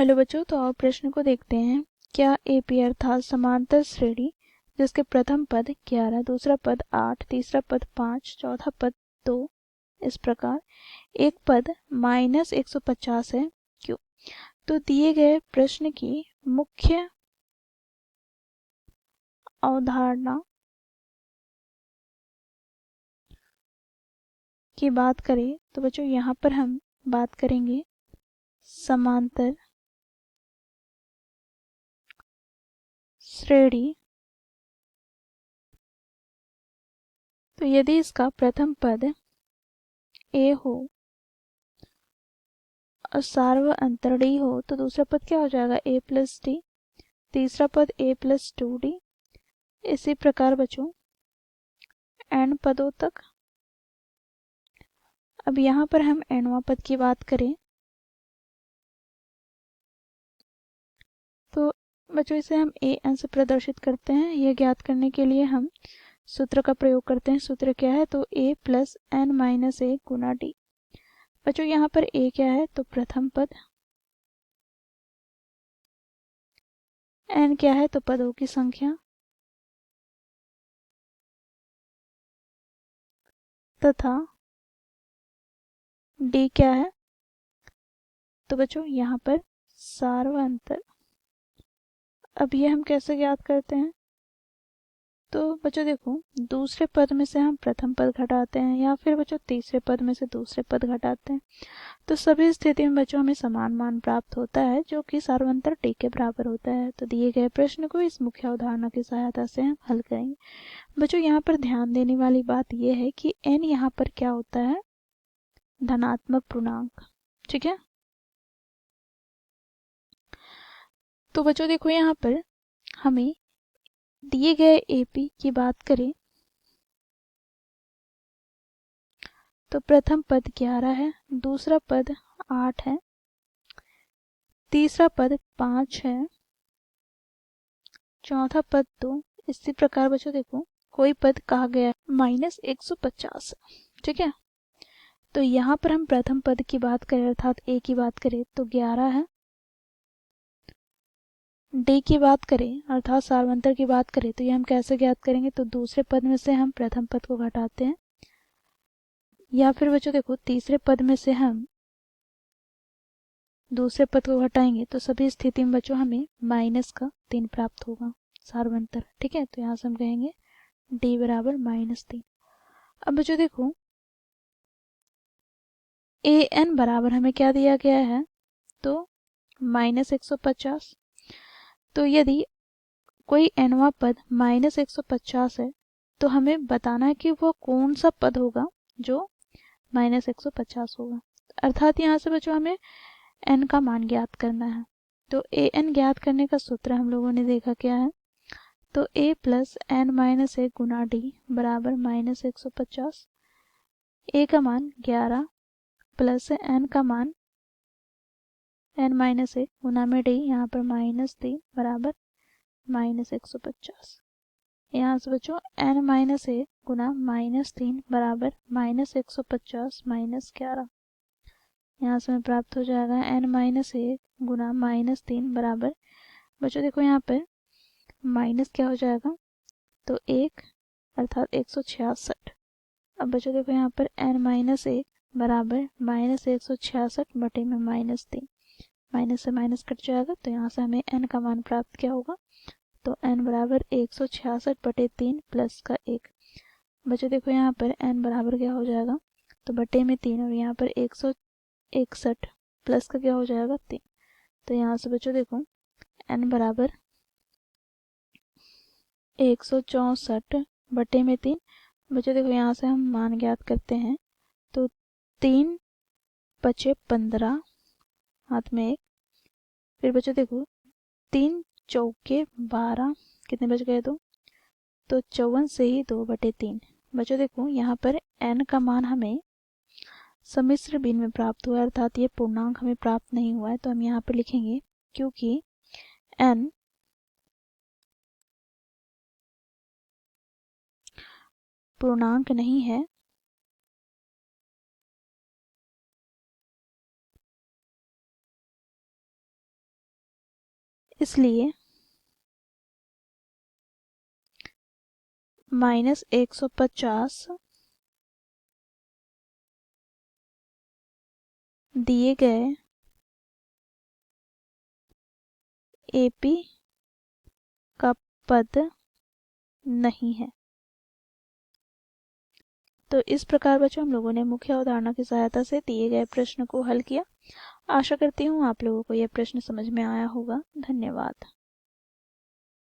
Hello बच्चों, तो आओ प्रश्न को देखते हैं। क्या एपी अर्थात समांतर श्रेणी जिसके प्रथम पद 11, दूसरा पद 8, तीसरा पद 5, चौथा पद 2 इस प्रकार एक पद -150 है, क्यों? तो दिए गए प्रश्न की मुख्य अवधारणा की बात करें तो बच्चों यहाँ पर हम बात करेंगे समांतर श्रेणी। तो यदि इसका प्रथम पद ए हो और सार्व अंतर डी हो तो दूसरा पद क्या हो जाएगा? ए प्लस डी, तीसरा पद ए प्लस 2d, इसी प्रकार बच्चों n पदों तक। अब यहाँ पर हम nवां पद की बात करें तो बच्चों इसे हम an से प्रदर्शित करते हैं। यह ज्ञात करने के लिए हम सूत्र का प्रयोग करते हैं। सूत्र क्या है? तो a plus n minus A Guna D. बच्चों यहाँ पर a क्या है? तो प्रथम पद, n क्या है? तो पदों की संख्या, तथा d क्या है? तो बच्चों यहाँ पर सार्व अंतर। अब ये हम कैसे ज्ञात करते हैं? तो बच्चों देखो, दूसरे पद में से हम प्रथम पद घटाते हैं या फिर बच्चों तीसरे पद में से दूसरे पद घटाते हैं, तो सभी स्थिति में बच्चों हमें समान मान प्राप्त होता है जो कि सार्वंतर टी के बराबर होता है। तो दिए गए प्रश्न को इस मुख्य अवधारणा की सहायता से हम हल करेंगे। बच्चों यहाँ पर ध्यान देने वाली बात यह है कि n यहाँ पर क्या होता है? धनात्मक पूर्णांक। ठीक है, तो बच्चों देखो यहाँ पर हमें दिए गए एपी की बात करें तो प्रथम पद 11 है, दूसरा पद 8 है, तीसरा पद 5 है, चौथा पद 2। इसी प्रकार बच्चों देखो कोई पद कहा गया -150। ठीक है, तो यहाँ पर हम प्रथम पद की बात करें अर्थात ए की बात करें तो 11 है, डी की बात करें अर्थात सार्वंतर की बात करें तो ये हम कैसे ज्ञात करेंगे? तो दूसरे पद में से हम प्रथम पद को घटाते हैं, या फिर बच्चों देखो तीसरे पद में से हम दूसरे पद को घटाएंगे तो सभी स्थिति में बच्चों हमें -3 प्राप्त होगा, सार्वंतर। ठीक है, तो यहाँ से हम कहेंगे d बराबर -3। अब बच्चों देखो an बराबर हमें क्या दिया गया है? तो -150। तो यदि कोई nवां पद -150 है तो हमें बताना है कि वह कौन सा पद होगा जो -150 होगा। अर्थात यहाँ से बच्चों हमें n का मान ज्ञात करना है। तो an ज्ञात करने का सूत्र हम लोगों ने देखा क्या है? तो a plus n minus A Guna D बराबर -150। a का मान 11 प्लस n का मान n माइनस ए गुना में डी यहाँ पर -3 बराबर -150। यहाँ से बच्चों n माइनस ए गुना -3 बराबर -150 -11। यहाँ से हमें प्राप्त हो जाएगा n माइनस ए गुना -3 बराबर बच्चों देखो यहाँ पर माइनस क्या हो जाएगा? तो 1 अर्थात 166। अब बच्चों देखो यहाँ पर n माइनस 1 बराबर -166 बटे में -3, माइनस से माइनस कट जाएगा तो यहाँ से हमें n का मान प्राप्त क्या होगा? तो n बराबर 166 बटे 3 प्लस का 1। बच्चों देखो यहाँ पर n बराबर क्या हो जाएगा? तो बटे में 3 और यहाँ पर 161 प्लस का क्या हो जाएगा? 3। तो यहाँ से बच्चों देखो n बराबर 164 बटे में 3। बच्चों देखो यहाँ से हम मान ज्ञात करते हैं तो 3 बचे 15 हाथ में 1। फिर बच्चों देखो 3 चौके 12 कितने बच गए? 2। तो 54 से ही 2 बटे 3। बच्चों देखो यहाँ पर n का मान हमें सम्मिश्र भिन्न में प्राप्त हुआ है अर्थात ये पूर्णांक हमें प्राप्त नहीं हुआ है। तो हम यहाँ पर लिखेंगे क्योंकि n पूर्णांक नहीं है इसलिए -150 दिए गए AP का पद नहीं है। तो इस प्रकार बच्चों हम लोगों ने मुख्य अवधारणा की सहायता से दिए गए प्रश्न को हल किया। आशा करती हूँ आप लोगों को यह प्रश्न समझ में आया होगा। धन्यवाद।